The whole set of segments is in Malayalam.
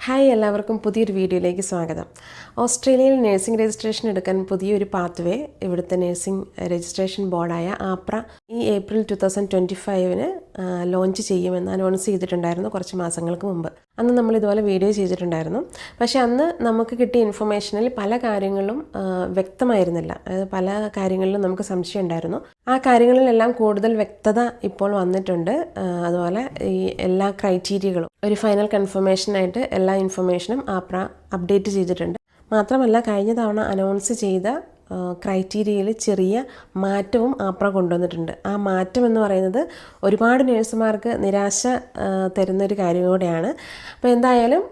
ഹായ് എല്ലാവർക്കും പുതിയൊരു വീഡിയോയിലേക്ക് സ്വാഗതം. ഓസ്ട്രേലിയയിൽ നഴ്സിംഗ് രജിസ്ട്രേഷൻ എടുക്കാൻ പുതിയൊരു പാത്വേ ഇവിടുത്തെ നഴ്സിംഗ് രജിസ്ട്രേഷൻ ബോർഡായ ആപ്ര ഈ ഏപ്രിൽ 2025 ലോഞ്ച് ചെയ്യുമെന്ന് അനൗൺസ് ചെയ്തിട്ടുണ്ടായിരുന്നു കുറച്ച് മാസങ്ങൾക്ക് മുമ്പ്. അന്ന് നമ്മൾ ഇതുപോലെ വീഡിയോ ചെയ്തിട്ടുണ്ടായിരുന്നു. പക്ഷേ അന്ന് നമുക്ക് കിട്ടിയ ഇൻഫർമേഷനിൽ പല കാര്യങ്ങളും വ്യക്തമായിരുന്നില്ല. പല കാര്യങ്ങളിലും നമുക്ക് സംശയം ഉണ്ടായിരുന്നു. ആ കാര്യങ്ങളിലെല്ലാം കൂടുതൽ വ്യക്തത ഇപ്പോൾ വന്നിട്ടുണ്ട്. അതുപോലെ ഈ എല്ലാ ക്രൈറ്റീരിയകളും ഒരു ഫൈനൽ കൺഫർമേഷനായിട്ട് എല്ലാ ഇൻഫർമേഷനും ആപ്ര അപ്ഡേറ്റ് ചെയ്തിട്ടുണ്ട്. മാത്രമല്ല കഴിഞ്ഞ തവണ അനൗൺസ് ചെയ്ത ക്രൈറ്റീരിയയിൽ ചെറിയ മാറ്റവും ആപ്ര കൊണ്ടുവന്നിട്ടുണ്ട്. ആ മാറ്റം എന്ന് പറയുന്നത് ഒരുപാട് നഴ്സുമാർക്ക് നിരാശ തരുന്നൊരു കാര്യം കൂടെയാണ്. അപ്പോൾ എന്തായാലും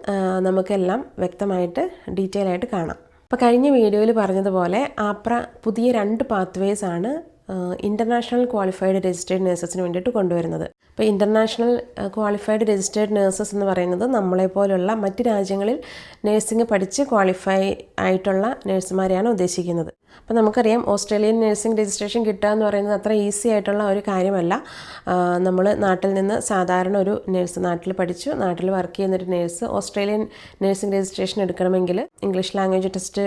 നമുക്കെല്ലാം വ്യക്തമായിട്ട് ഡീറ്റെയിൽ ആയിട്ട് കാണാം. അപ്പോൾ കഴിഞ്ഞ വീഡിയോയിൽ പറഞ്ഞതുപോലെ ആപ്ര പുതിയ 2 പാത്വേസ് ആണ് ഇൻ്റർനാഷണൽ ക്വാളിഫൈഡ് രജിസ്റ്റേർഡ് നഴ്സസിന് വേണ്ടിയിട്ട് കൊണ്ടുവരുന്നത്. ഇപ്പോൾ ഇൻ്റർനാഷണൽ ക്വാളിഫൈഡ് രജിസ്റ്റേർഡ് നഴ്സസ് എന്ന് പറയുന്നത് നമ്മളെപ്പോലുള്ള മറ്റ് രാജ്യങ്ങളിൽ നഴ്സിംഗ് പഠിച്ച് ക്വാളിഫൈ ആയിട്ടുള്ള നഴ്സുമാരെയാണ് ഉദ്ദേശിക്കുന്നത്. അപ്പോൾ നമുക്കറിയാം ഓസ്ട്രേലിയൻ നഴ്സിംഗ് രജിസ്ട്രേഷൻ കിട്ടുക എന്ന് പറയുന്നത് അത്ര ഈസി ആയിട്ടുള്ള ഒരു കാര്യമല്ല. നമ്മൾ നാട്ടിൽ നിന്ന് സാധാരണ ഒരു നഴ്സ് നാട്ടിൽ പഠിച്ചു നാട്ടിൽ വർക്ക് ചെയ്യുന്നൊരു നഴ്സ് ഓസ്ട്രേലിയൻ നഴ്സിംഗ് രജിസ്ട്രേഷൻ എടുക്കണമെങ്കിൽ ഇംഗ്ലീഷ് ലാംഗ്വേജ് ടെസ്റ്റ്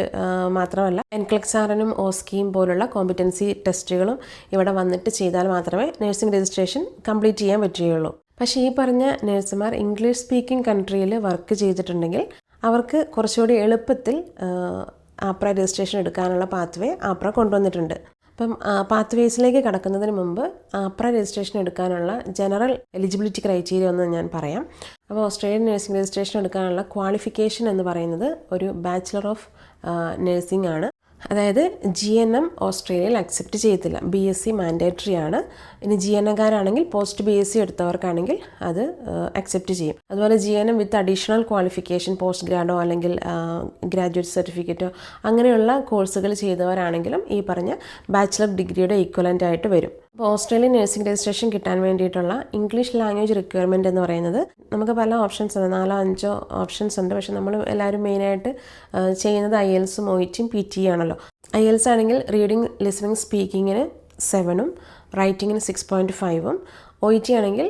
മാത്രമല്ല എൻക്ലക്സാറിനും ഓസ്കിയും പോലുള്ള കോമ്പിറ്റൻസി ടെസ്റ്റുകളും ഇവിടെ വന്നിട്ട് ചെയ്താൽ മാത്രമേ നഴ്സിംഗ് രജിസ്ട്രേഷൻ കംപ്ലീറ്റ് ചെയ്യാൻ പറ്റുകയുള്ളൂ. പക്ഷേ ഈ പറഞ്ഞ നഴ്സുമാർ ഇംഗ്ലീഷ് സ്പീക്കിംഗ് കൺട്രിയിൽ വർക്ക് ചെയ്തിട്ടുണ്ടെങ്കിൽ അവർക്ക് കുറച്ചുകൂടി എളുപ്പത്തിൽ ആപ്ര രജിസ്ട്രേഷൻ എടുക്കാനുള്ള പാത്വേ ആപ്ര കൊണ്ടുവന്നിട്ടുണ്ട്. അപ്പം പാത്വേസിലേക്ക് കടക്കുന്നതിന് മുമ്പ് ആപ്ര രജിസ്ട്രേഷൻ എടുക്കാനുള്ള ജനറൽ എലിജിബിലിറ്റി ക്രൈറ്റീരിയ ഒന്ന് ഞാൻ പറയാം. അപ്പോൾ ഓസ്ട്രേലിയൻ നഴ്സിംഗ് രജിസ്ട്രേഷൻ എടുക്കാനുള്ള ക്വാളിഫിക്കേഷൻ എന്ന് പറയുന്നത് ഒരു ബാച്ചിലർ ഓഫ് നഴ്സിംഗ് ആണ്. അതായത് GNM ഓസ്ട്രേലിയയിൽ അക്സെപ്റ്റ് ചെയ്യത്തില്ല. BSc മാൻഡേറ്ററി ആണ്. ഇനി GNMകാരാണെങ്കിൽ പോസ്റ്റ് BSc എടുത്തവർക്കാണെങ്കിൽ അത് അക്സെപ്റ്റ് ചെയ്യും. അതുപോലെ GNM with additional qualification post ഗ്രാഡോ അല്ലെങ്കിൽ ഗ്രാജുവേറ്റ് സർട്ടിഫിക്കറ്റോ അങ്ങനെയുള്ള കോഴ്സുകൾ ചെയ്തവരാണെങ്കിലും ഈ പറഞ്ഞ ബാച്ചിലർ ഡിഗ്രിയുടെ ഈക്വലൻ്റ് ആയിട്ട് വരും. അപ്പോൾ ഓസ്ട്രേലിയൻ നഴ്സിംഗ് രജിസ്ട്രേഷൻ കിട്ടാൻ വേണ്ടിയിട്ടുള്ള ഇംഗ്ലീഷ് ലാംഗ്വേജ് റിക്വയർമെൻറ്റ് എന്ന് പറയുന്നത് നമുക്ക് പല ഓപ്ഷൻസ് ഉണ്ട്, 4-5 ഓപ്ഷൻസ് ഉണ്ട്. പക്ഷേ നമ്മൾ എല്ലാവരും മെയിനായിട്ട് ചെയ്യുന്നത് IELTS OET PT ആണല്ലോ. IELTS ആണെങ്കിൽ റീഡിങ് ലിസണിങ് സ്പീക്കിങ്ങിന് 7ഉം റൈറ്റിങ്ങിന് 6.5ഉം OET ആണെങ്കിൽ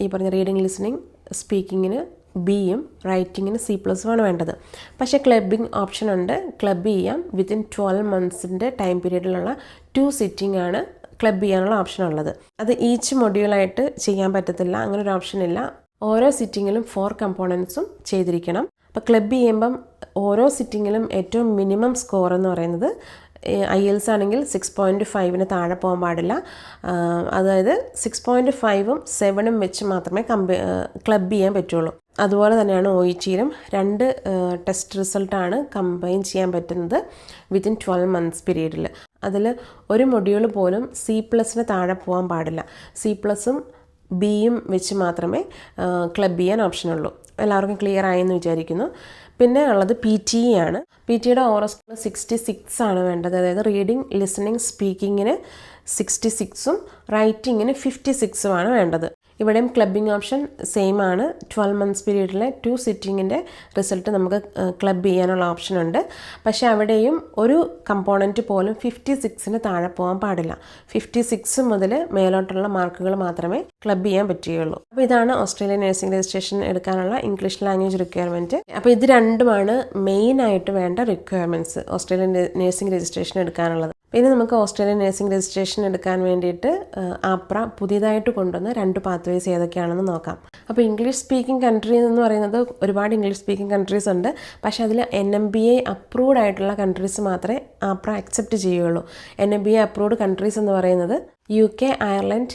ഈ പറഞ്ഞ റീഡിങ് ലിസണിങ് സ്പീക്കിങ്ങിന് Bയും റൈറ്റിങ്ങിന് C+ആണ് വേണ്ടത്. പക്ഷേ ക്ലബിങ് ഓപ്ഷൻ ഉണ്ട്. ക്ലബ് ചെയ്യാം. വിത്തിൻ 12 മന്ത്സിൻ്റെ ടൈം പീരീഡിലുള്ള 2 സിറ്റിംഗ് ആണ് ക്ലബ് ചെയ്യാനുള്ള ഓപ്ഷൻ ഉള്ളത്. അത് ഈച്ച് മൊഡ്യൂളായിട്ട് ചെയ്യാൻ പറ്റത്തില്ല, അങ്ങനെ ഒരു ഓപ്ഷൻ ഇല്ല. ഓരോ സിറ്റിങ്ങിലും 4 കമ്പോണൻസും ചെയ്തിരിക്കണം. അപ്പോൾ ക്ലബ് ചെയ്യുമ്പം ഓരോ സിറ്റിങ്ങിലും ഏറ്റവും മിനിമം സ്കോർ എന്ന് പറയുന്നത് IELTS ആണെങ്കിൽ 6.5ന് താഴെ പോകാൻ പാടില്ല. അതായത് 6.5ഉം 7ഉം വെച്ച് മാത്രമേ ക്ലബ് ചെയ്യാൻ പറ്റുള്ളൂ. അതുപോലെ തന്നെയാണ് OETയിലും 2 ടെസ്റ്റ് റിസൾട്ടാണ് കമ്പൈൻ ചെയ്യാൻ പറ്റുന്നത് വിത്തിൻ 12 മന്ത്സ് പീരീഡിൽ. അതിൽ ഒരു മൊഡ്യൂൾ പോലും C+ന് താഴെ പോകാൻ പാടില്ല. C+ഉം Bയും വെച്ച് മാത്രമേ ക്ലബ് ചെയ്യാൻ ഓപ്ഷനുള്ളൂ. എല്ലാവർക്കും ക്ലിയർ ആയെന്ന് വിചാരിക്കുന്നു. പിന്നെ ഉള്ളത് PTE ആണ്. PTEയുടെ ഓവറോൾ സ്കോർ 66 ആണ് വേണ്ടത്. അതായത് റീഡിങ് ലിസണിങ് സ്പീക്കിങ്ങിന് 66ഉം റൈറ്റിങ്ങിന് 56ഉമാണ് വേണ്ടത്. ഇവിടെയും ക്ലബിംഗ് ഓപ്ഷൻ സെയിം ആണ്. 12 മന്ത്സ് പീരീഡിലെ 2 സിറ്റിങ്ങിൻ്റെ റിസൾട്ട് നമുക്ക് ക്ലബ് ചെയ്യാനുള്ള ഓപ്ഷൻ ഉണ്ട്. പക്ഷേ അവിടെയും ഒരു കമ്പോണൻറ്റ് പോലും 56ന് താഴെ പോകാൻ പാടില്ല. 56 മുതൽ മേലോട്ടുള്ള മാർക്കുകൾ മാത്രമേ ക്ലബ് ചെയ്യാൻ പറ്റുകയുള്ളൂ. അപ്പോൾ ഇതാണ് ഓസ്ട്രേലിയൻ നഴ്സിംഗ് രജിസ്ട്രേഷൻ എടുക്കാനുള്ള ഇംഗ്ലീഷ് ലാംഗ്വേജ് റിക്വയർമെൻറ്റ്. അപ്പോൾ ഇത് രണ്ടുമാണ് മെയിനായിട്ട് വേണ്ട റിക്വയർമെൻറ്റ്സ് ഓസ്ട്രേലിയൻ നഴ്സിംഗ് രജിസ്ട്രേഷൻ എടുക്കാനുള്ളത്. പിന്നെ നമുക്ക് ഓസ്ട്രേലിയൻ നഴ്സിംഗ് രജിസ്ട്രേഷൻ എടുക്കാൻ വേണ്ടിയിട്ട് ആപ്ര പുതിയതായിട്ട് കൊണ്ടുവന്ന 2 പാത്വേസ് ഏതൊക്കെയാണെന്ന് നോക്കാം. അപ്പോൾ ഇംഗ്ലീഷ് സ്പീക്കിംഗ് കൺട്രി എന്ന് പറയുന്നത് ഒരുപാട് ഇംഗ്ലീഷ് സ്പീക്കിംഗ് കൺട്രീസ് ഉണ്ട്. പക്ഷേ അതിൽ NMBA അപ്രൂവ്ഡ് ആയിട്ടുള്ള കൺട്രീസ് മാത്രമേ ആപ്ര അക്സെപ്റ്റ് ചെയ്യുകയുള്ളൂ. NMBA അപ്രൂവ്ഡ് കൺട്രീസ് എന്ന് പറയുന്നത് UK, അയർലൻഡ്,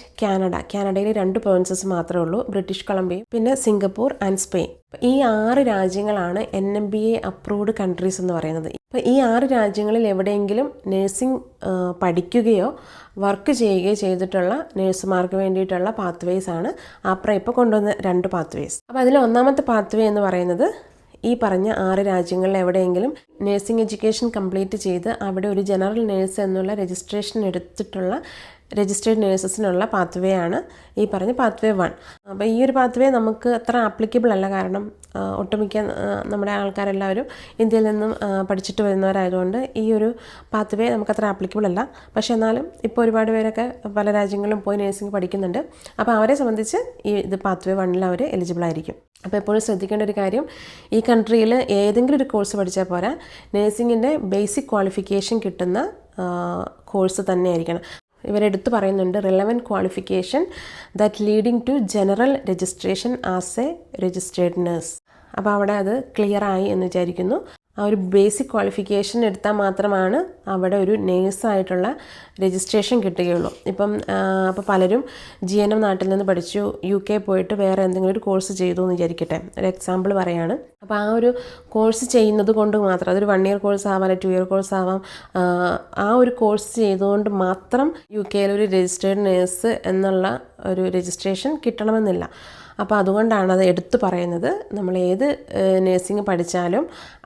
കാനഡയിൽ 2 പ്രൊവിൻസസ് മാത്രമേ ഉള്ളൂ, ബ്രിട്ടീഷ് കൊളംബിയ, പിന്നെ സിംഗപ്പൂർ ആൻഡ് സ്പെയിൻ. ഈ 6 രാജ്യങ്ങളാണ് NMBA അപ്രൂവ്ഡ് കൺട്രീസ് എന്ന് പറയുന്നത്. ഇപ്പോൾ ഈ 6 രാജ്യങ്ങളിൽ എവിടെയെങ്കിലും നഴ്സിംഗ് പഠിക്കുകയോ വർക്ക് ചെയ്യുകയോ ചെയ്തിട്ടുള്ള നഴ്സുമാർക്ക് വേണ്ടിയിട്ടുള്ള പാത്വേസ് ആണ് ആപ്ര ഇപ്പോൾ കൊണ്ടുവന്ന 2 പാത്വേസ്. അപ്പോൾ അതിൽ ഒന്നാമത്തെ പാത്വേ എന്ന് പറയുന്നത് ഈ പറഞ്ഞ 6 രാജ്യങ്ങളിൽ എവിടെയെങ്കിലും നഴ്സിംഗ് എഡ്യൂക്കേഷൻ കംപ്ലീറ്റ് ചെയ്ത് അവിടെ ഒരു ജനറൽ നേഴ്സ് എന്നുള്ള രജിസ്ട്രേഷൻ എടുത്തിട്ടുള്ള രജിസ്റ്റേർഡ് നേഴ്സസിനുള്ള പാത്വേ ആണ് ഈ പറഞ്ഞ പാത്വേ 1. അപ്പോൾ ഈ ഒരു പാത്വേ നമുക്ക് അത്ര ആപ്ലിക്കബിൾ അല്ല, കാരണം ഒട്ടുമിക്ക നമ്മുടെ ആൾക്കാരെല്ലാവരും ഇന്ത്യയിൽ നിന്നും പഠിച്ചിട്ട് വരുന്നവരായതുകൊണ്ട് ഈ ഒരു പാത്വേ നമുക്കത്ര ആപ്ലിക്കബിൾ അല്ല. പക്ഷേ എന്നാലും ഇപ്പോൾ ഒരുപാട് പേരൊക്കെ പല രാജ്യങ്ങളിലും പോയി നേഴ്സിംഗ് പഠിക്കുന്നുണ്ട്. അപ്പോൾ അവരെ സംബന്ധിച്ച് ഇത് പാത്വേ 1 അവർ എലിജിബിൾ ആയിരിക്കും. അപ്പോൾ എപ്പോഴും ശ്രദ്ധിക്കേണ്ട ഒരു കാര്യം, ഈ കൺട്രിയിൽ ഏതെങ്കിലും ഒരു കോഴ്സ് പഠിച്ചാൽ പോരാ, നേഴ്സിങ്ങിൻ്റെ ബേസിക് ക്വാളിഫിക്കേഷൻ കിട്ടുന്ന കോഴ്സ് തന്നെ ആയിരിക്കണം. ഇവരെടുത്ത് പറയുന്നുണ്ട് relevant qualification that leading to general registration as a registered nurse. അപ്പോൾ അവിടെ അത് ക്ലിയർ ആയി എന്ന് വിചാരിക്കുന്നു. ആ ഒരു ബേസിക് ക്വാളിഫിക്കേഷൻ എടുത്താൽ മാത്രമാണ് അവിടെ ഒരു നേഴ്സായിട്ടുള്ള രജിസ്ട്രേഷൻ കിട്ടുകയുള്ളൂ. അപ്പോൾ പലരും GNM നാട്ടിൽ നിന്ന് പഠിച്ചു UK പോയിട്ട് വേറെ എന്തെങ്കിലും ഒരു കോഴ്സ് ചെയ്തു എന്ന് വിചാരിക്കട്ടെ, ഒരു എക്സാമ്പിൾ പറയാണ്. അപ്പോൾ ആ ഒരു കോഴ്സ് ചെയ്യുന്നത് കൊണ്ട് മാത്രം, അതൊരു 1 ഇയർ കോഴ്സ് ആവാം, 2 ഇയർ കോഴ്സ് ആവാം, ആ ഒരു കോഴ്സ് ചെയ്തുകൊണ്ട് മാത്രം UK ഒരു രജിസ്റ്റേർഡ് നേഴ്സ് എന്നുള്ള ഒരു രജിസ്ട്രേഷൻ കിട്ടണമെന്നില്ല. അപ്പോൾ അതുകൊണ്ടാണ് അത് എടുത്തു പറയുന്നത്. നമ്മൾ ഏത് നേഴ്സിംഗ് പഠിച്ചാലും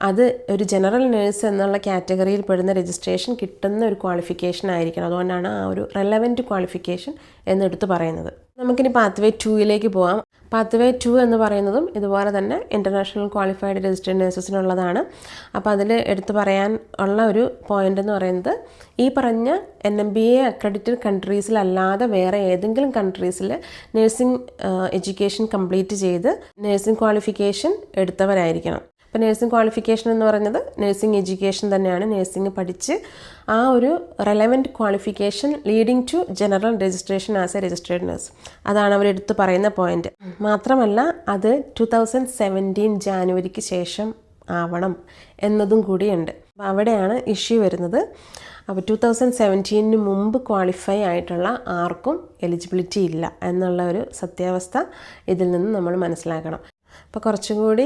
അത് ഒരു ജനറൽ നേഴ്സ് എന്നുള്ള കാറ്റഗറിയിൽ പെടുന്ന രജിസ്ട്രേഷൻ കിട്ടുന്ന ഒരു ക്വാളിഫിക്കേഷൻ ആയിരിക്കണം. അതുകൊണ്ടാണ് ആ ഒരു റെലവൻറ്റ് ക്വാളിഫിക്കേഷൻ എന്നെടുത്ത് പറയുന്നത്. നമുക്കിനി പാത്വേ 2 പോകാം. പാത്വേ 2 എന്ന് പറയുന്നതും ഇതുപോലെ തന്നെ ഇൻ്റർനാഷണൽ ക്വാളിഫൈഡ് രജിസ്റ്റേർഡ് നേഴ്സസിനുള്ളതാണ്. അപ്പോൾ അതിൽ എടുത്തു പറയാൻ ഉള്ള ഒരു പോയിൻ്റ് എന്ന് പറയുന്നത്, ഈ പറഞ്ഞ NMBA അക്രഡിറ്റഡ് കൺട്രീസിലല്ലാതെ വേറെ ഏതെങ്കിലും കൺട്രീസിൽ നേഴ്സിംഗ് എഡ്യൂക്കേഷൻ കംപ്ലീറ്റ് ചെയ്ത് നേഴ്സിംഗ് ക്വാളിഫിക്കേഷൻ എടുത്തവരായിരിക്കണം. അപ്പോൾ നേഴ്സിംഗ് ക്വാളിഫിക്കേഷൻ എന്ന് പറയുന്നത് നേഴ്സിംഗ് എഡ്യൂക്കേഷൻ തന്നെയാണ്. നേഴ്സിംഗ് പഠിച്ച് ആ ഒരു relevant qualification leading to general registration as a registered nurse, അതാണ് അവരെടുത്ത് പറയുന്ന പോയിന്റ്. മാത്രമല്ല അത് 2017 ജാനുവരിക്ക് ശേഷം ആവണം എന്നതും കൂടിയുണ്ട്. അപ്പോൾ അവിടെയാണ് ഇഷ്യൂ വരുന്നത്. അപ്പോൾ 2017 മുമ്പ് ക്വാളിഫൈ ആയിട്ടുള്ള ആർക്കും എലിജിബിലിറ്റി ഇല്ല എന്നുള്ള ഒരു സത്യാവസ്ഥ ഇതിൽ നിന്ന് നമ്മൾ മനസ്സിലാക്കണം. അപ്പോൾ കുറച്ചും കൂടി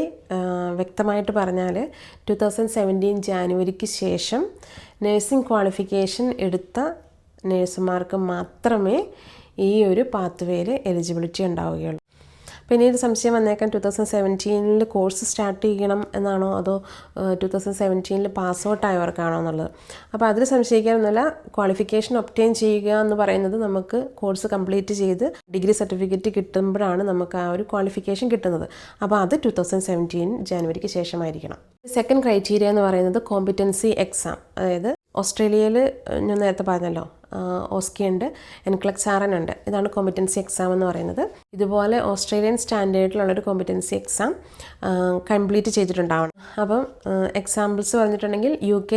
വ്യക്തമായിട്ട് പറഞ്ഞാൽ 2017 ജാനുവരിക്ക് ശേഷം നേഴ്സിംഗ് ക്വാളിഫിക്കേഷൻ എടുത്ത നേഴ്സുമാർക്ക് മാത്രമേ ഈ ഒരു പാത്വേയിൽ എലിജിബിലിറ്റി ഉണ്ടാവുകയുള്ളൂ. പിന്നീട് സംശയം വന്നേക്കാൻ 2017 കോഴ്സ് സ്റ്റാർട്ട് ചെയ്യണം എന്നാണോ അതോ 2017 പാസ് ഔട്ട് ആയവർക്കാണോ എന്നുള്ളത്. അപ്പോൾ അതിൽ സംശയിക്കാനൊന്നുമില്ല. ക്വാളിഫിക്കേഷൻ ഒബ്റ്റെയിൻ ചെയ്യുക എന്ന് പറയുന്നത് നമുക്ക് കോഴ്സ് കംപ്ലീറ്റ് ചെയ്ത് ഡിഗ്രി സർട്ടിഫിക്കറ്റ് കിട്ടുമ്പോഴാണ് നമുക്ക് ആ ഒരു ക്വാളിഫിക്കേഷൻ കിട്ടുന്നത്. അപ്പോൾ അത് 2017 ജാനുവരിക്ക് ശേഷമായിരിക്കണം. സെക്കൻഡ് ക്രൈറ്റീരിയ എന്ന് പറയുന്നത് കോമ്പിറ്റൻസി എക്സാം. അതായത് ഓസ്ട്രേലിയയിൽ ഞാൻ നേരത്തെ പറഞ്ഞല്ലോ, OSCE ഉണ്ട്, NCLEX-RN ഉണ്ട്. ഇതാണ് കോമ്പിറ്റൻസി എക്സാം എന്ന് പറയുന്നത്. ഇതുപോലെ ഓസ്ട്രേലിയൻ സ്റ്റാൻഡേർഡിലുള്ളൊരു കോമ്പിറ്റൻസി എക്സാം കംപ്ലീറ്റ് ചെയ്തിട്ടുണ്ടാവണം. അപ്പം എക്സാമ്പിൾസ് പറഞ്ഞിട്ടുണ്ടെങ്കിൽ UK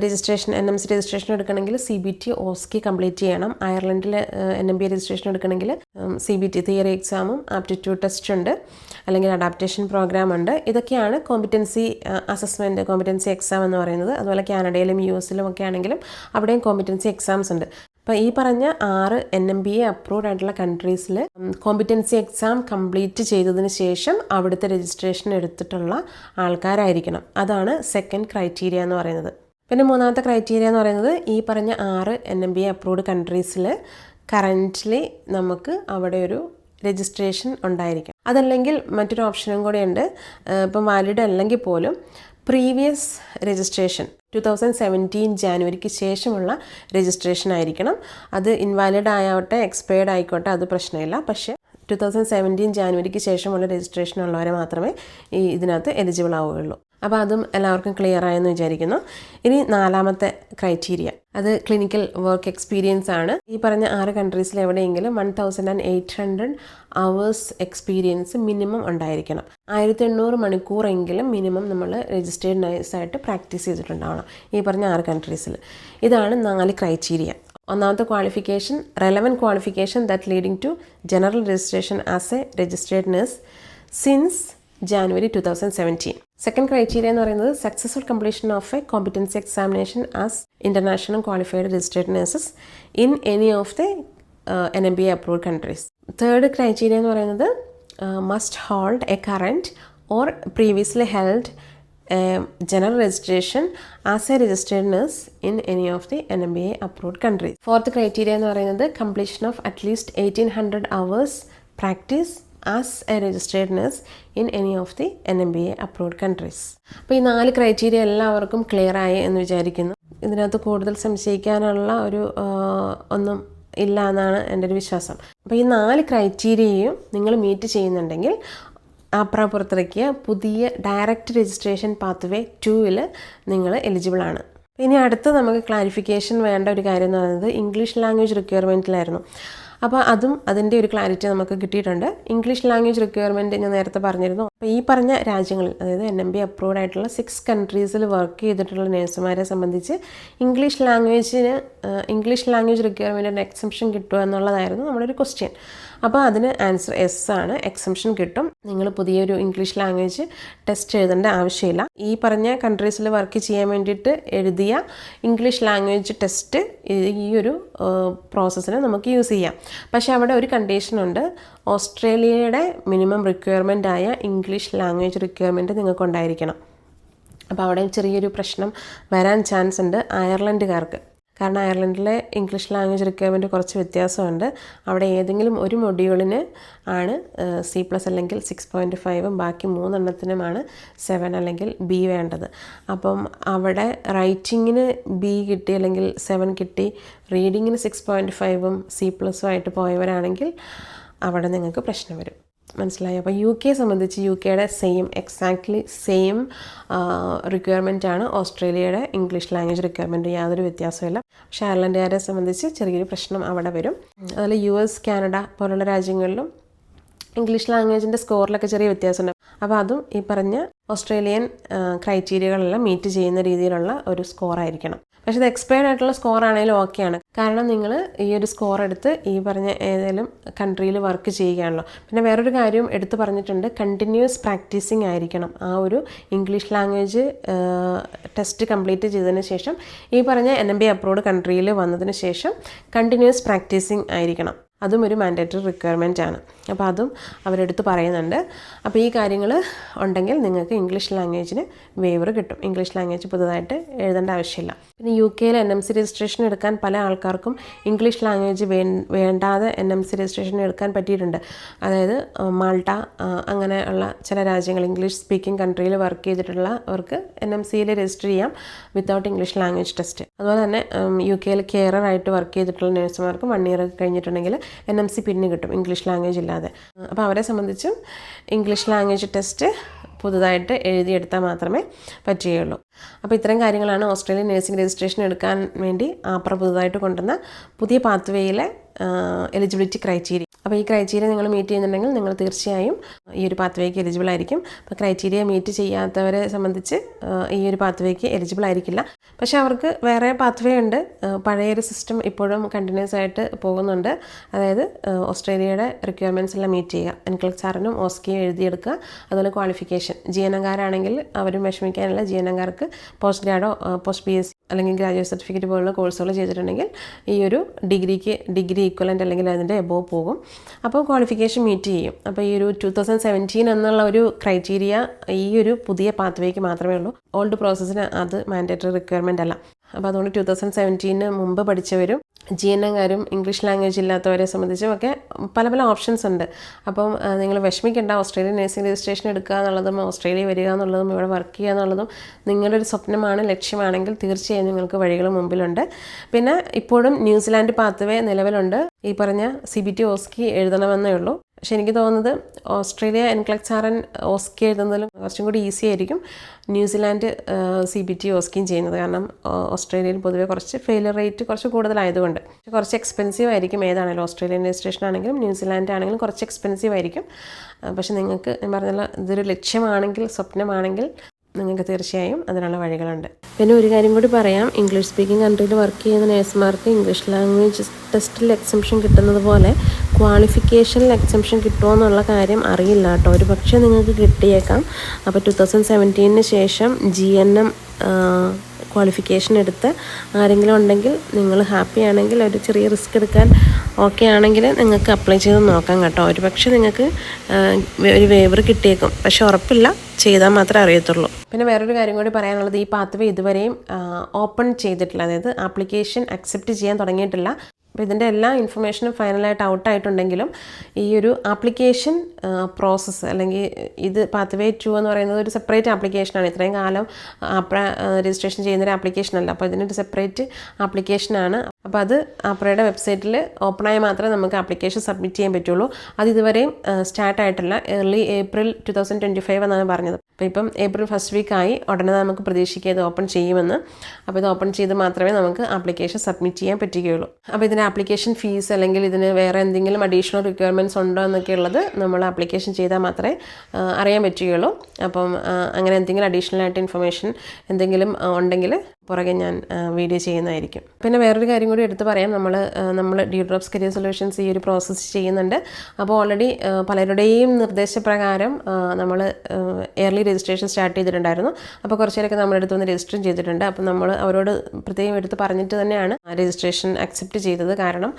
രജിസ്ട്രേഷൻ NMC രജിസ്ട്രേഷൻ എടുക്കണമെങ്കിൽ CBT OSCE കംപ്ലീറ്റ് ചെയ്യണം. അയർലൻഡിൽ NMBA രജിസ്ട്രേഷൻ എടുക്കണമെങ്കിൽ CBT തിയറി എക്സാമും ആപ്റ്റിറ്റ്യൂഡ് ടെസ്റ്റ് ഉണ്ട്, അല്ലെങ്കിൽ അഡാപ്റ്റേഷൻ പ്രോഗ്രാം ഉണ്ട്. ഇതൊക്കെയാണ് കോമ്പിറ്റൻസി അസസ്മെൻറ്റ്, കോമ്പിറ്റൻസി എക്സാം എന്ന് പറയുന്നത്. അതുപോലെ കാനഡയിലും US ഒക്കെ ആണെങ്കിലും അവിടെയും കോമ്പിറ്റൻസി എക്സാംസ് ഉണ്ട്. അപ്പോൾ ഈ പറഞ്ഞ 6 NMBA അപ്രൂവ്ഡ് ആയിട്ടുള്ള കൺട്രീസിൽ കോമ്പിറ്റൻസി എക്സാം കംപ്ലീറ്റ് ചെയ്തതിന് ശേഷം അവിടുത്തെ രജിസ്ട്രേഷൻ എടുത്തിട്ടുള്ള ആൾക്കാരായിരിക്കണം. അതാണ് സെക്കൻഡ് ക്രൈറ്റീരിയ എന്ന് പറയുന്നത്. പിന്നെ മൂന്നാമത്തെ ക്രൈറ്റീരിയ എന്ന് പറയുന്നത്, ഈ പറഞ്ഞ 6 NMBA അപ്രൂവ്ഡ് കൺട്രീസിൽ കറൻ്റ്ലി നമുക്ക് അവിടെ ഒരു രജിസ്ട്രേഷൻ ഉണ്ടായിരിക്കും. അതല്ലെങ്കിൽ മറ്റൊരു ഓപ്ഷനും കൂടെ ഉണ്ട്. ഇപ്പം വാലിഡ് അല്ലെങ്കിൽ പോലും പ്രീവിയസ് രജിസ്ട്രേഷൻ 2017 ജാനുവരിക്ക് ശേഷമുള്ള രജിസ്ട്രേഷൻ ആയിരിക്കണം. അത് ഇൻവാലിഡ് ആയോട്ടെ എക്സ്പയർഡ് ആയിക്കോട്ടെ, അത് പ്രശ്നമില്ല. പക്ഷേ 2017 ജാനുവരിക്ക് ശേഷമുള്ള രജിസ്ട്രേഷൻ ഉള്ളവരെ മാത്രമേ ഇതിനകത്ത് എലിജിബിൾ ആവുകയുള്ളൂ. അപ്പോൾ അതും എല്ലാവർക്കും ക്ലിയർ ആയെന്ന് വിചാരിക്കുന്നു. ഇനി നാലാമത്തെ ക്രൈറ്റീരിയ, അത് ക്ലിനിക്കൽ വർക്ക് എക്സ്പീരിയൻസ് ആണ്. ഈ പറഞ്ഞ 6 കൺട്രീസിൽ എവിടെയെങ്കിലും 1800 അവേഴ്സ് എക്സ്പീരിയൻസ് മിനിമം ഉണ്ടായിരിക്കണം. 1800 മണിക്കൂറെങ്കിലും മിനിമം നമ്മൾ രജിസ്റ്റേർഡ് നഴ്സായിട്ട് പ്രാക്ടീസ് ചെയ്തിട്ടുണ്ടാവണം ഈ പറഞ്ഞ 6 കൺട്രീസിൽ. ഇതാണ് 4 ക്രൈറ്റീരിയ. ഒന്നാമത്തെ qualification, relevant qualification that leading to general registration as a registered nurse since January 2017. Second criteria എന്ന് പറയുന്നത് successful completion of a competency examination as international qualified registered nurses in any of the NMBA approved countries. Third criteria എന്ന് പറയുന്നത് must hold a current or previously held general registration as a registered nurse in any of the NMBA approved countries. Fourth criteria എന്ന് പറയുന്നത് completion of at least 1800 hours practice as a registered nurse in any of the NMBA approved countries. അപ്പോൾ ഈ 4 ക്രൈറ്റീരിയ എല്ലാവർക്കും ക്ലിയർ ആയി എന്ന് വിചാരിക്കുന്നു. ഇതിനകത്ത് കൂടുതൽ സംശയിക്കാനുള്ള ഒന്നും ഇല്ല എന്നാണ് എൻ്റെ ഒരു വിശ്വാസം. അപ്പോൾ ഈ 4 ക്രൈറ്റീരിയയും നിങ്ങൾ മീറ്റ് ചെയ്യുന്നുണ്ടെങ്കിൽ ആപ്ര പുറത്തിറക്കിയ പുതിയ ഡയറക്റ്റ് രജിസ്ട്രേഷൻ പാത്വേ 2-ൽ നിങ്ങൾ എലിജിബിളാണ്. ഇനി അടുത്ത് നമുക്ക് ക്ലാരിഫിക്കേഷൻ വേണ്ട ഒരു കാര്യം എന്ന് പറയുന്നത് ഇംഗ്ലീഷ് ലാംഗ്വേജ് റിക്വയർമെൻറ്റിലായിരുന്നു. അപ്പോൾ അതിൻ്റെ ഒരു ക്ലാരിറ്റി നമുക്ക് കിട്ടിയിട്ടുണ്ട്. ഇംഗ്ലീഷ് ലാംഗ്വേജ് റിക്വയർമെൻറ്റ് ഞാൻ നേരത്തെ പറഞ്ഞിരുന്നു. അപ്പോൾ ഈ പറഞ്ഞ രാജ്യങ്ങളിൽ, അതായത് NMB അപ്രൂവ്ഡ് ആയിട്ടുള്ള 6 കൺട്രീസിൽ വർക്ക് ചെയ്തിട്ടുള്ള നേഴ്സുമാരെ സംബന്ധിച്ച് ഇംഗ്ലീഷ് ലാംഗ്വേജ് റിക്വയർമെൻറ്റിന് എക്സംഷൻ കിട്ടുമോ എന്നുള്ളതായിരുന്നു നമ്മുടെ ഒരു ക്വസ്റ്റ്യൻ. അപ്പോൾ അതിന് ആൻസർ എസ് ആണ്, എക്സംഷൻ കിട്ടും. നിങ്ങൾ പുതിയൊരു ഇംഗ്ലീഷ് ലാംഗ്വേജ് ടെസ്റ്റ് എഴുതേണ്ട ആവശ്യമില്ല. ഈ പറഞ്ഞ കൺട്രീസിൽ വർക്ക് ചെയ്യാൻ വേണ്ടിയിട്ട് എഴുതിയ ഇംഗ്ലീഷ് ലാംഗ്വേജ് ടെസ്റ്റ് ഈ ഒരു പ്രോസസ്സിന് നമുക്ക് യൂസ് ചെയ്യാം. പക്ഷേ അവിടെ ഒരു കണ്ടീഷനുണ്ട്. ഓസ്ട്രേലിയയുടെ മിനിമം റിക്വയർമെൻ്റ് ആയ ഇംഗ്ലീഷ് ലാംഗ്വേജ് റിക്വയർമെൻറ്റ് നിങ്ങൾക്കുണ്ടായിരിക്കണം. അപ്പോൾ അവിടെ ചെറിയൊരു പ്രശ്നം വരാൻ ചാൻസ് ഉണ്ട് അയർലൻഡുകാർക്ക്. കാരണം അയർലൻഡിലെ ഇംഗ്ലീഷ് ലാംഗ്വേജ് റിക്വയർമെൻറ്റ് കുറച്ച് വ്യത്യാസമുണ്ട്. അവിടെ ഏതെങ്കിലും ഒരു മൊഡ്യൂളിന് ആണ് C+ അല്ലെങ്കിൽ 6.5, ബാക്കി 3 എണ്ണത്തിനുമാണ് 7 അല്ലെങ്കിൽ B വേണ്ടത്. അപ്പം അവിടെ റൈറ്റിങ്ങിന് B കിട്ടി അല്ലെങ്കിൽ 7 കിട്ടി, റീഡിങ്ങിന് 6.5ഉം C+ഉം ആയിട്ട് പോയവരാണെങ്കിൽ അവിടെ നിങ്ങൾക്ക് പ്രശ്നം വരും. മനസ്സിലായി? അപ്പോൾ UK സംബന്ധിച്ച് UKയുടെ എക്സാക്ട്ലി സെയിം റിക്വയർമെൻ്റ് ആണ് ഓസ്ട്രേലിയയുടെ ഇംഗ്ലീഷ് ലാംഗ്വേജ് റിക്വയർമെൻറ്റ്, യാതൊരു വ്യത്യാസമില്ല. പക്ഷേ അയർലൻഡുകാരെ സംബന്ധിച്ച് ചെറിയൊരു പ്രശ്നം അവിടെ വരും. അതുപോലെ US, കാനഡ പോലുള്ള രാജ്യങ്ങളിലും ഇംഗ്ലീഷ് ലാംഗ്വേജിൻ്റെ സ്കോറിലൊക്കെ ചെറിയ വ്യത്യാസമുണ്ട്. അപ്പോൾ അതും ഈ പറഞ്ഞ ഓസ്ട്രേലിയൻ ക്രൈറ്റീരിയകളെല്ലാം മീറ്റ് ചെയ്യുന്ന രീതിയിലുള്ള ഒരു സ്കോറായിരിക്കണം. പക്ഷേ ഇത് എക്സ്പയർഡ് ആയിട്ടുള്ള സ്കോർ ആണെങ്കിലും ഓക്കെയാണ്. കാരണം നിങ്ങൾ ഈ ഒരു സ്കോർ എടുത്ത് ഈ പറഞ്ഞ ഏതെങ്കിലും കൺട്രിയിൽ വർക്ക് ചെയ്യുകയാണല്ലോ. പിന്നെ വേറൊരു കാര്യം എടുത്ത് പറഞ്ഞിട്ടുണ്ട്, കണ്ടിന്യൂസ് പ്രാക്ടീസിങ് ആയിരിക്കണം. ആ ഒരു ഇംഗ്ലീഷ് ലാംഗ്വേജ് ടെസ്റ്റ് കംപ്ലീറ്റ് ചെയ്തതിന് ശേഷം ഈ പറഞ്ഞ NMB അപ്രൂവ്ഡ് കൺട്രിയിൽ വന്നതിന് ശേഷം കണ്ടിന്യൂസ് പ്രാക്ടീസിങ് ആയിരിക്കണം. അതും ഒരു മാൻഡേറ്ററി റിക്വയർമെൻ്റ് ആണ്. അപ്പോൾ അതും അവരെടുത്ത് പറയുന്നുണ്ട്. അപ്പോൾ ഈ കാര്യങ്ങൾ ഉണ്ടെങ്കിൽ നിങ്ങൾക്ക് ഇംഗ്ലീഷ് ലാംഗ്വേജിന് വേവർ കിട്ടും. ഇംഗ്ലീഷ് ലാംഗ്വേജ് പുതുതായിട്ട് എഴുതേണ്ട ആവശ്യമില്ല. പിന്നെ UKയിൽ NMC രജിസ്ട്രേഷൻ എടുക്കാൻ പല ആൾക്കാർക്കും ഇംഗ്ലീഷ് ലാംഗ്വേജ് വേണ്ടാതെ NMC രജിസ്ട്രേഷൻ എടുക്കാൻ പറ്റിയിട്ടുണ്ട്. അതായത് മാൾട്ട അങ്ങനെയുള്ള ചില രാജ്യങ്ങൾ, ഇംഗ്ലീഷ് സ്പീക്കിംഗ് കൺട്രിയിൽ വർക്ക് ചെയ്തിട്ടുള്ളവർക്ക് NMCയിൽ രജിസ്റ്റർ ചെയ്യാം വിത്തൗട്ട് ഇംഗ്ലീഷ് ലാംഗ്വേജ് ടെസ്റ്റ്. അതുപോലെ തന്നെ UKയിൽ കെയറായിട്ട് വർക്ക് ചെയ്തിട്ടുള്ള നേഴ്സുമാർക്കും 1 ഇയർ കഴിഞ്ഞിട്ടുണ്ടെങ്കിൽ NMC പിന്നെ കിട്ടും ഇംഗ്ലീഷ് ലാംഗ്വേജ് ഇല്ലാതെ. അപ്പോൾ അവരെ സംബന്ധിച്ചും ഇംഗ്ലീഷ് ലാംഗ്വേജ് ടെസ്റ്റ് പുതുതായിട്ട് എഴുതിയെടുത്താൽ മാത്രമേ പറ്റുകയുള്ളൂ. അപ്പോൾ ഇത്തരം കാര്യങ്ങളാണ് ഓസ്ട്രേലിയൻ നഴ്സിംഗ് രജിസ്ട്രേഷൻ എടുക്കാൻ വേണ്ടി ആപ്ര പുതുതായിട്ട് കൊണ്ടുവന്ന പുതിയ പാത്വേയിലെ എലിജിബിലിറ്റി ക്രൈറ്റീരിയ. അപ്പോൾ ഈ ക്രൈറ്റീരിയ നിങ്ങൾ മീറ്റ് ചെയ്യുന്നുണ്ടെങ്കിൽ നിങ്ങൾ തീർച്ചയായും ഈ ഒരു പാത്വേക്ക് എലിജിബിൾ ആയിരിക്കും. അപ്പോൾ ക്രൈറ്റീരിയ മീറ്റ് ചെയ്യാത്തവരെ സംബന്ധിച്ച് ഈ ഒരു പാത്വേക്ക് എലിജിബിൾ ആയിരിക്കില്ല. പക്ഷേ അവർക്ക് വേറെ പാത്വേ ഉണ്ട്. പഴയൊരു സിസ്റ്റം ഇപ്പോഴും കണ്ടിന്യൂസ് ആയിട്ട് പോകുന്നുണ്ട്. അതായത് ഓസ്ട്രേലിയയുടെ റിക്വയർമെൻറ്റ്സ് എല്ലാം മീറ്റ് ചെയ്യുക, NCLEX-Rനും OSCEയും എഴുതിയെടുക്കുക. അതുപോലെ ക്വാളിഫിക്കേഷൻ, GNMകാരാണെങ്കിൽ അവരും വിഷമിക്കാനുള്ള, GNMകാർക്ക് പോസ്റ്റ് ഗ്രാഡോ പോസ്റ്റ് PSc അല്ലെങ്കിൽ ഗ്രാജുവേറ്റ് സർട്ടിഫിക്കറ്റ് പോലുള്ള കോഴ്സുകൾ ചെയ്തിട്ടുണ്ടെങ്കിൽ ഈ ഒരു ഡിഗ്രി ഈക്വലൻ്റ് അല്ലെങ്കിൽ അതിൻ്റെ എബോവ് പോകും. അപ്പോൾ ക്വാളിഫിക്കേഷൻ മീറ്റ് ചെയ്യും. അപ്പോൾ ഈ ഒരു 2017 എന്നുള്ള ഒരു ക്രൈറ്റീരിയ ഈ ഒരു പുതിയ പാത്വേക്ക് മാത്രമേ ഉള്ളൂ. ഓൾഡ് പ്രോസസ്സിന് അത് മാൻഡേറ്ററി റിക്വയർമെൻ്റ് അല്ല. അപ്പോൾ അതുകൊണ്ട് 2017 മുമ്പ് പഠിച്ചവരും GNMകാരും ഇംഗ്ലീഷ് ലാംഗ്വേജ് ഇല്ലാത്തവരെ സംബന്ധിച്ചും ഒക്കെ പല പല ഓപ്ഷൻസ് ഉണ്ട്. അപ്പം നിങ്ങൾ വിഷമിക്കേണ്ട. ഓസ്ട്രേലിയൻ നഴ്സിംഗ് രജിസ്ട്രേഷൻ എടുക്കുക എന്നുള്ളതും ഓസ്ട്രേലിയ വരിക എന്നുള്ളതും ഇവിടെ വർക്ക് ചെയ്യുക എന്നുള്ളതും നിങ്ങളൊരു സ്വപ്നമാണ്, ലക്ഷ്യമാണെങ്കിൽ തീർച്ചയായും നിങ്ങൾക്ക് വഴികൾ മുമ്പിലുണ്ട്. പിന്നെ ഇപ്പോഴും ന്യൂസിലാൻഡ് പാത്വേ നിലവിലുണ്ട്. ഈ പറഞ്ഞ CBT OSCE എഴുതണമെന്നേ ഉള്ളൂ. പക്ഷെ എനിക്ക് തോന്നുന്നത് ഓസ്ട്രേലിയ NCLEX-RN OSCE എഴുതുന്നതിലും കുറച്ചും കൂടി ഈസി ആയിരിക്കും ന്യൂസിലാൻഡ് CBT OSCEയും ചെയ്യുന്നത്. കാരണം ഓസ്ട്രേലിയയിൽ പൊതുവേ കുറച്ച് ഫെയിലിയർ റേറ്റ് കുറച്ച് കൂടുതലായതുകൊണ്ട് കുറച്ച് എക്സ്പെൻസീവ് ആയിരിക്കും. ഏതാണെങ്കിലും ഓസ്ട്രേലിയൻ രജിസ്ട്രേഷൻ ആണെങ്കിലും ന്യൂസിലാൻഡ് ആണെങ്കിലും കുറച്ച് എക്സ്പെൻസീവ് ആയിരിക്കും. പക്ഷെ നിങ്ങൾക്ക് ഞാൻ പറഞ്ഞല്ലോ, ഇതൊരു ലക്ഷ്യമാണെങ്കിൽ, സ്വപ്നമാണെങ്കിൽ നിങ്ങൾക്ക് തീർച്ചയായും അതിനുള്ള വഴികളുണ്ട്. പിന്നെ ഒരു കാര്യം കൂടി പറയാം, ഇംഗ്ലീഷ് സ്പീക്കിംഗ് കൺട്രിയിൽ വർക്ക് ചെയ്യുന്ന നേഴ്സുമാർക്ക് ഇംഗ്ലീഷ് ലാംഗ്വേജ് ടെസ്റ്റിൽ എക്സംഷൻ കിട്ടുന്നത് പോലെ ക്വാളിഫിക്കേഷനിൽ എക്സംഷൻ കിട്ടുമോ എന്നുള്ള കാര്യം അറിയില്ല കേട്ടോ. ഒരു പക്ഷേ നിങ്ങൾക്ക് കിട്ടിയേക്കാം. അപ്പോൾ 2017 ശേഷം GNM ക്വാളിഫിക്കേഷൻ എടുത്ത് ആരെങ്കിലും ഉണ്ടെങ്കിൽ, നിങ്ങൾ ഹാപ്പി ആണെങ്കിൽ, ഒരു ചെറിയ റിസ്ക് എടുക്കാൻ ഓക്കെ ആണെങ്കിൽ നിങ്ങൾക്ക് അപ്ലൈ ചെയ്ത് നോക്കാം കേട്ടോ. ഒരു പക്ഷേ നിങ്ങൾക്ക് ഒരു വേവർ കിട്ടിയേക്കും. പക്ഷെ ഉറപ്പില്ല, ചെയ്താൽ മാത്രമേ അറിയത്തുള്ളൂ. പിന്നെ വേറൊരു കാര്യം കൂടി പറയാനുള്ളത്, ഈ പാത്വേ ഇതുവരെയും ഓപ്പൺ ചെയ്തിട്ടില്ല. അതായത് ആപ്ലിക്കേഷൻ അക്സെപ്റ്റ് ചെയ്യാൻ തുടങ്ങിയിട്ടില്ല. അപ്പോൾ ഇതിൻ്റെ എല്ലാ ഇൻഫർമേഷനും ഫൈനലായിട്ട് ഔട്ടായിട്ടുണ്ടെങ്കിലും ഈ ഒരു ആപ്ലിക്കേഷൻ പ്രോസസ്സ്, അല്ലെങ്കിൽ ഇത് പാത്വേ 2 എന്ന് പറയുന്നത് ഒരു സെപ്പറേറ്റ് ആപ്ലിക്കേഷനാണ്. ഇത്രയും കാലം രജിസ്ട്രേഷൻ ചെയ്യുന്നൊരു ആപ്ലിക്കേഷനല്ല. അപ്പോൾ ഇതിനൊരു സെപ്പറേറ്റ് ആപ്ലിക്കേഷനാണ്. അപ്പോൾ അത് ആപ്രയുടെ വെബ്സൈറ്റിൽ ഓപ്പണായി മാത്രമേ നമുക്ക് ആപ്ലിക്കേഷൻ സബ്മിറ്റ് ചെയ്യാൻ പറ്റുള്ളൂ. അത് ഇതുവരെയും സ്റ്റാർട്ടായിട്ടില്ല. ഏർലി ഏപ്രിൽ 2025 എന്നാണ് പറഞ്ഞത്. അപ്പോൾ ഇപ്പം ഏപ്രിൽ ഫസ്റ്റ് വീക്കായി. ഉടനെ നമുക്ക് പ്രതീക്ഷിക്കുക ഇത് ഓപ്പൺ ചെയ്യുമെന്ന്. അപ്പോൾ ഇത് ഓപ്പൺ ചെയ്ത് മാത്രമേ നമുക്ക് ആപ്ലിക്കേഷൻ സബ്മിറ്റ് ചെയ്യാൻ പറ്റുകയുള്ളൂ. അപ്പോൾ ഇതിന് ആപ്ലിക്കേഷൻ ഫീസ് അല്ലെങ്കിൽ ഇതിന് വേറെ എന്തെങ്കിലും അഡീഷണൽ റിക്വയർമെൻറ്റ്സ് ഉണ്ടോ എന്നൊക്കെ ഉള്ളത് നമ്മൾ ആപ്ലിക്കേഷൻ ചെയ്താൽ മാത്രമേ അറിയാൻ പറ്റുകയുള്ളൂ. അപ്പം അങ്ങനെ എന്തെങ്കിലും അഡീഷണൽ ആയിട്ട് ഇൻഫർമേഷൻ എന്തെങ്കിലും ഉണ്ടെങ്കിൽ പുറകെ ഞാൻ വീഡിയോ ചെയ്യുന്നതായിരിക്കും. പിന്നെ വേറൊരു കാര്യം കൂടി എടുത്ത് പറയാം. നമ്മൾ ഡ്യൂഡ്രോപ്സ് കരിയർ സൊല്യൂഷൻസ് ഈ ഒരു പ്രോസസ്സ് ചെയ്യുന്നുണ്ട്. അപ്പോൾ ഓൾറെഡി പലരുടെയും നിർദ്ദേശപ്രകാരം നമ്മൾ എയർലി രജിസ്ട്രേഷൻ സ്റ്റാർട്ട് ചെയ്തിട്ടുണ്ടായിരുന്നു. അപ്പോൾ കുറച്ചേരൊക്കെ നമ്മുടെ അടുത്ത് വന്ന് രജിസ്റ്റർ ചെയ്തിട്ടുണ്ട്. അപ്പോൾ നമ്മൾ അവരോട് പ്രത്യേകം എടുത്ത് പറഞ്ഞിട്ട് തന്നെയാണ് രജിസ്ട്രേഷൻ അക്സെപ്റ്റ് ചെയ്തത്. കാരണം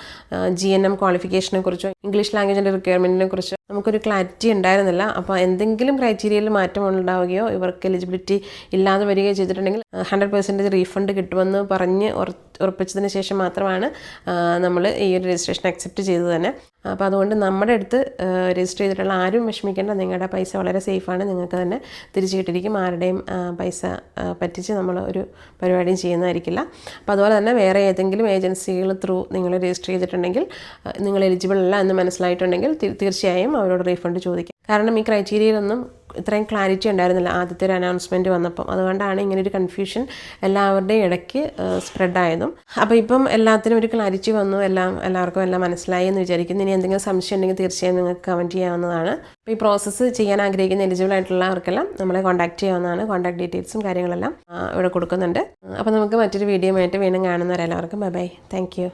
GNM ക്വാളിഫിക്കേഷനെ കുറിച്ചോ ഇംഗ്ലീഷ് ലാംഗ്വേജിൻ്റെ റിക്വയർമെൻറ്റിനെ കുറിച്ചോ നമുക്കൊരു ക്ലാരിറ്റി ഉണ്ടായിരുന്നില്ല. അപ്പോൾ എന്തെങ്കിലും ക്രൈറ്റീരിയയിൽ മാറ്റം ഉണ്ടാവുകയോ ഇവർക്ക് എലിജിബിലിറ്റി ഇല്ലാതെ വരികയോ ചെയ്തിട്ടുണ്ടെങ്കിൽ 100% റീഫണ്ട് കിട്ടുമെന്ന് പറഞ്ഞ് ഉറപ്പിച്ചതിന് ശേഷം മാത്രമാണ് നമ്മൾ ഈ ഒരു രജിസ്ട്രേഷൻ അക്സെപ്റ്റ് ചെയ്തത് തന്നെ. അപ്പോൾ അതുകൊണ്ട് നമ്മുടെ അടുത്ത് രജിസ്റ്റർ ചെയ്തിട്ടുള്ള ആരും വിഷമിക്കേണ്ട. നിങ്ങളുടെ പൈസ വളരെ സേഫാണ്. നിങ്ങൾക്ക് തന്നെ തിരിച്ചു കിട്ടിയിരിക്കും. ആരുടെയും പൈസ പറ്റിച്ച് നമ്മൾ ഒരു പരിപാടിയും ചെയ്യുന്നതായിരിക്കില്ല. അപ്പോൾ അതുപോലെ തന്നെ വേറെ ഏതെങ്കിലും ഏജൻസികൾ ത്രൂ നിങ്ങൾ രജിസ്റ്റർ ചെയ്തിട്ടുണ്ടെങ്കിൽ നിങ്ങൾ എലിജിബിൾ അല്ല എന്ന് മനസ്സിലായിട്ടുണ്ടെങ്കിൽ തീർച്ചയായും അവരോട് റീഫണ്ട് ചോദിക്കാം. കാരണം ഈ ക്രൈറ്റീരിയയിലൊന്നും ഇത്രയും ക്ലാരിറ്റി ഉണ്ടായിരുന്നില്ല ആദ്യത്തെ ഒരു അനൗൺസ്മെൻറ്റ് വന്നപ്പം. അതുകൊണ്ടാണ് ഇങ്ങനൊരു കൺഫ്യൂഷൻ എല്ലാവരുടെയും ഇടയ്ക്ക് സ്പ്രെഡായതും. അപ്പോൾ ഇപ്പം എല്ലാത്തിനും ഒരു ക്ലാരിറ്റി വന്നു. എല്ലാവർക്കും എല്ലാം മനസ്സിലായി എന്ന് വിചാരിക്കുന്നു. ഇനി എന്തെങ്കിലും സംശയം ഉണ്ടെങ്കിൽ തീർച്ചയായും നിങ്ങൾക്ക് കമൻറ്റ് ചെയ്യാവുന്നതാണ്. അപ്പോൾ ഈ പ്രോസസ്സ് ചെയ്യാൻ ആഗ്രഹിക്കുന്ന എലിജിബിൾ ആയിട്ടുള്ളവർക്കെല്ലാം നമ്മളെ കോൺടാക്ട് ചെയ്യാവുന്നതാണ്. കോൺടാക്ട് ഡീറ്റെയിൽസും കാര്യങ്ങളെല്ലാം ഇവിടെ കൊടുക്കുന്നുണ്ട്. അപ്പോൾ നമുക്ക് മറ്റൊരു വീഡിയോ ആയിട്ട് വീണ്ടും കാണുന്നവരെല്ലാവർക്കും ബൈ. Thank you.